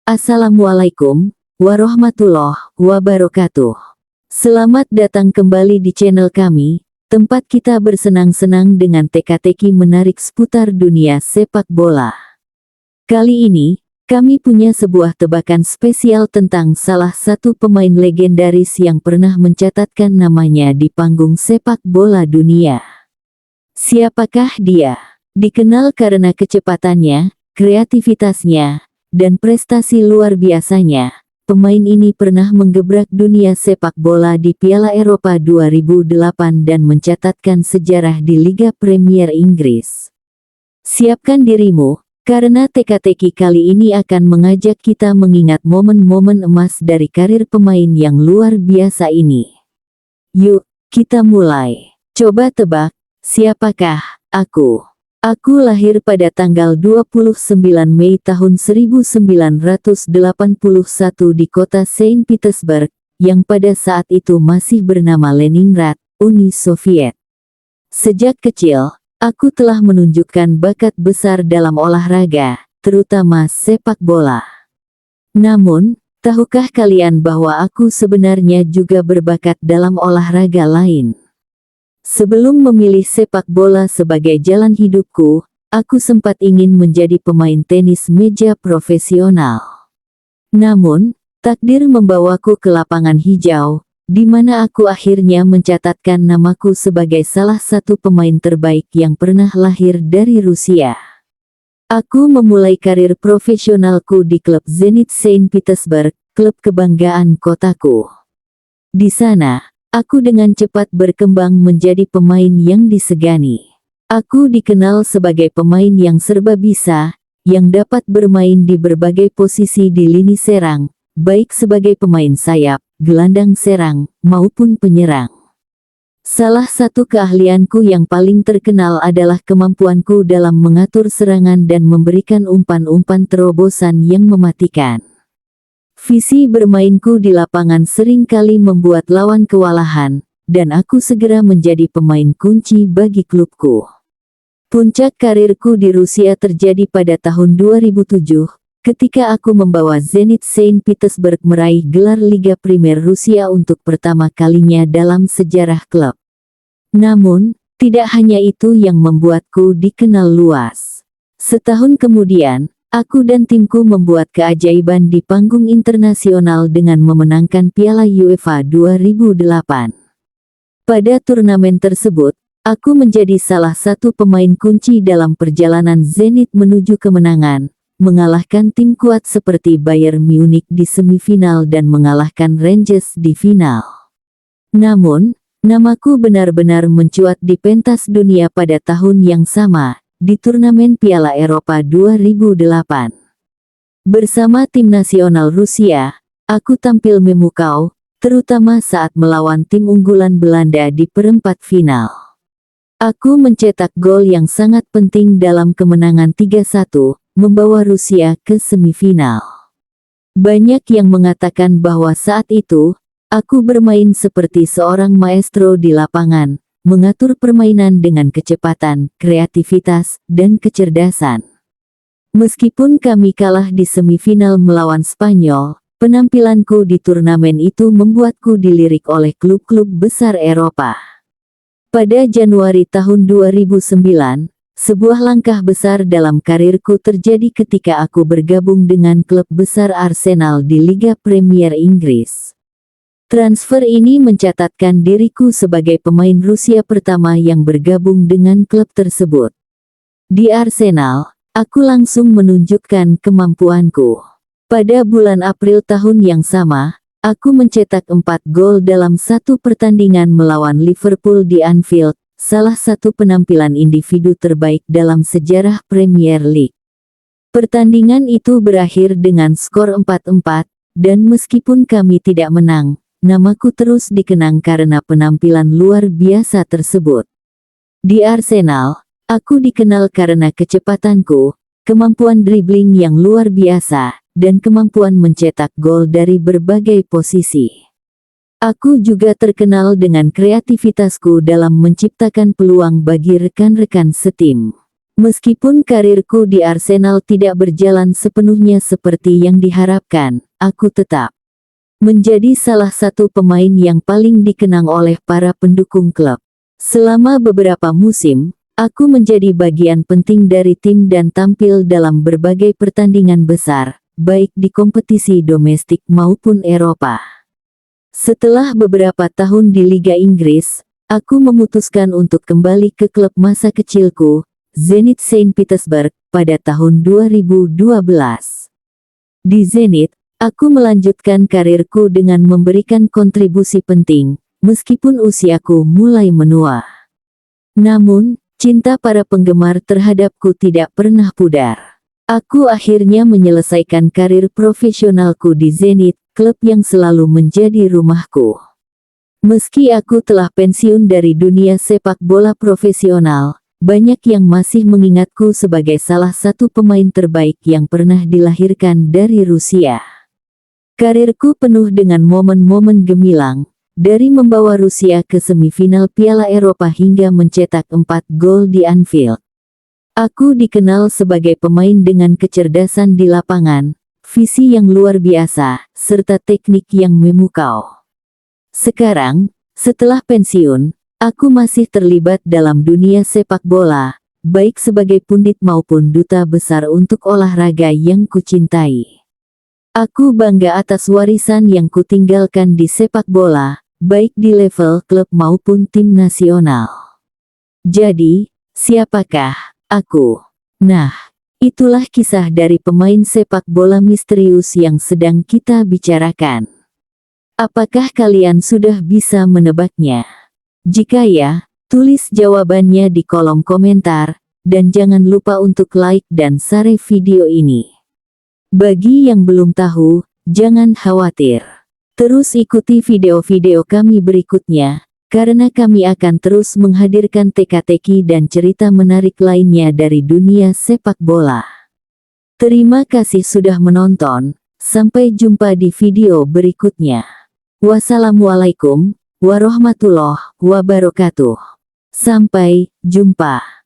Assalamualaikum warahmatullahi wabarakatuh. Selamat datang kembali di channel kami, tempat kita bersenang-senang dengan teka-teki menarik seputar dunia sepak bola. Kali ini, kami punya sebuah tebakan spesial tentang salah satu pemain legendaris yang pernah mencatatkan namanya di panggung sepak bola dunia. Siapakah dia? Dikenal karena kecepatannya, kreativitasnya, dan prestasi luar biasanya, pemain ini pernah menggebrak dunia sepak bola di Piala Eropa 2008 dan mencatatkan sejarah di Liga Premier Inggris. Siapkan dirimu, karena teka-teki kali ini akan mengajak kita mengingat momen-momen emas dari karir pemain yang luar biasa ini. Yuk, kita mulai. Coba tebak, siapakah aku? Aku lahir pada tanggal 29 Mei tahun 1981 di kota Saint Petersburg, yang pada saat itu masih bernama Leningrad, Uni Soviet. Sejak kecil, aku telah menunjukkan bakat besar dalam olahraga, terutama sepak bola. Namun, tahukah kalian bahwa aku sebenarnya juga berbakat dalam olahraga lain? Sebelum memilih sepak bola sebagai jalan hidupku, aku sempat ingin menjadi pemain tenis meja profesional. Namun, takdir membawaku ke lapangan hijau, di mana aku akhirnya mencatatkan namaku sebagai salah satu pemain terbaik yang pernah lahir dari Rusia. Aku memulai karir profesionalku di klub Zenit Saint Petersburg, klub kebanggaan kotaku. Di sana, aku dengan cepat berkembang menjadi pemain yang disegani. Aku dikenal sebagai pemain yang serba bisa, yang dapat bermain di berbagai posisi di lini serang, baik sebagai pemain sayap, gelandang serang, maupun penyerang. Salah satu keahlianku yang paling terkenal adalah kemampuanku dalam mengatur serangan dan memberikan umpan-umpan terobosan yang mematikan. Visi bermainku di lapangan sering kali membuat lawan kewalahan, dan aku segera menjadi pemain kunci bagi klubku. Puncak karirku di Rusia terjadi pada tahun 2007, ketika aku membawa Zenit Saint Petersburg meraih gelar Liga Primer Rusia untuk pertama kalinya dalam sejarah klub. Namun, tidak hanya itu yang membuatku dikenal luas. Setahun kemudian, aku dan timku membuat keajaiban di panggung internasional dengan memenangkan Piala UEFA 2008. Pada turnamen tersebut, aku menjadi salah satu pemain kunci dalam perjalanan Zenit menuju kemenangan, mengalahkan tim kuat seperti Bayern Munich di semifinal dan mengalahkan Rangers di final. Namun, namaku benar-benar mencuat di pentas dunia pada tahun yang sama, di turnamen Piala Eropa 2008. Bersama tim nasional Rusia, aku tampil memukau, terutama saat melawan tim unggulan Belanda di perempat final. Aku mencetak gol yang sangat penting dalam kemenangan 3-1, membawa Rusia ke semifinal. Banyak yang mengatakan bahwa saat itu, aku bermain seperti seorang maestro di lapangan, mengatur permainan dengan kecepatan, kreativitas, dan kecerdasan. Meskipun kami kalah di semifinal melawan Spanyol, penampilanku di turnamen itu membuatku dilirik oleh klub-klub besar Eropa. Pada Januari tahun 2009, sebuah langkah besar dalam karirku terjadi ketika aku bergabung dengan klub besar Arsenal di Liga Premier Inggris. Transfer ini mencatatkan diriku sebagai pemain Rusia pertama yang bergabung dengan klub tersebut. Di Arsenal, aku langsung menunjukkan kemampuanku. Pada bulan April tahun yang sama, aku mencetak 4 gol dalam satu pertandingan melawan Liverpool di Anfield, salah satu penampilan individu terbaik dalam sejarah Premier League. Pertandingan itu berakhir dengan skor 4-4, dan meskipun kami tidak menang, namaku terus dikenang karena penampilan luar biasa tersebut. Di Arsenal, aku dikenal karena kecepatanku, kemampuan dribbling yang luar biasa, dan kemampuan mencetak gol dari berbagai posisi. Aku juga terkenal dengan kreativitasku dalam menciptakan peluang bagi rekan-rekan setim. Meskipun karirku di Arsenal tidak berjalan sepenuhnya seperti yang diharapkan, aku tetap menjadi salah satu pemain yang paling dikenang oleh para pendukung klub. Selama beberapa musim, aku menjadi bagian penting dari tim dan tampil dalam berbagai pertandingan besar, baik di kompetisi domestik maupun Eropa. Setelah beberapa tahun di Liga Inggris, aku memutuskan untuk kembali ke klub masa kecilku, Zenit Saint Petersburg, pada tahun 2012. Di Zenit, aku melanjutkan karirku dengan memberikan kontribusi penting, meskipun usiaku mulai menua. Namun, cinta para penggemar terhadapku tidak pernah pudar. Aku akhirnya menyelesaikan karir profesionalku di Zenit, klub yang selalu menjadi rumahku. Meski aku telah pensiun dari dunia sepak bola profesional, banyak yang masih mengingatku sebagai salah satu pemain terbaik yang pernah dilahirkan dari Rusia. Karirku penuh dengan momen-momen gemilang, dari membawa Rusia ke semifinal Piala Eropa hingga mencetak 4 gol di Anfield. Aku dikenal sebagai pemain dengan kecerdasan di lapangan, visi yang luar biasa, serta teknik yang memukau. Sekarang, setelah pensiun, aku masih terlibat dalam dunia sepak bola, baik sebagai pundit maupun duta besar untuk olahraga yang kucintai. Aku bangga atas warisan yang kutinggalkan di sepak bola, baik di level klub maupun tim nasional. Jadi, siapakah aku? Nah, itulah kisah dari pemain sepak bola misterius yang sedang kita bicarakan. Apakah kalian sudah bisa menebaknya? Jika ya, tulis jawabannya di kolom komentar, dan jangan lupa untuk like dan share video ini. Bagi yang belum tahu, jangan khawatir. Terus ikuti video-video kami berikutnya, karena kami akan terus menghadirkan teka-teki dan cerita menarik lainnya dari dunia sepak bola. Terima kasih sudah menonton, sampai jumpa di video berikutnya. Wassalamualaikum warahmatullahi wabarakatuh. Sampai jumpa.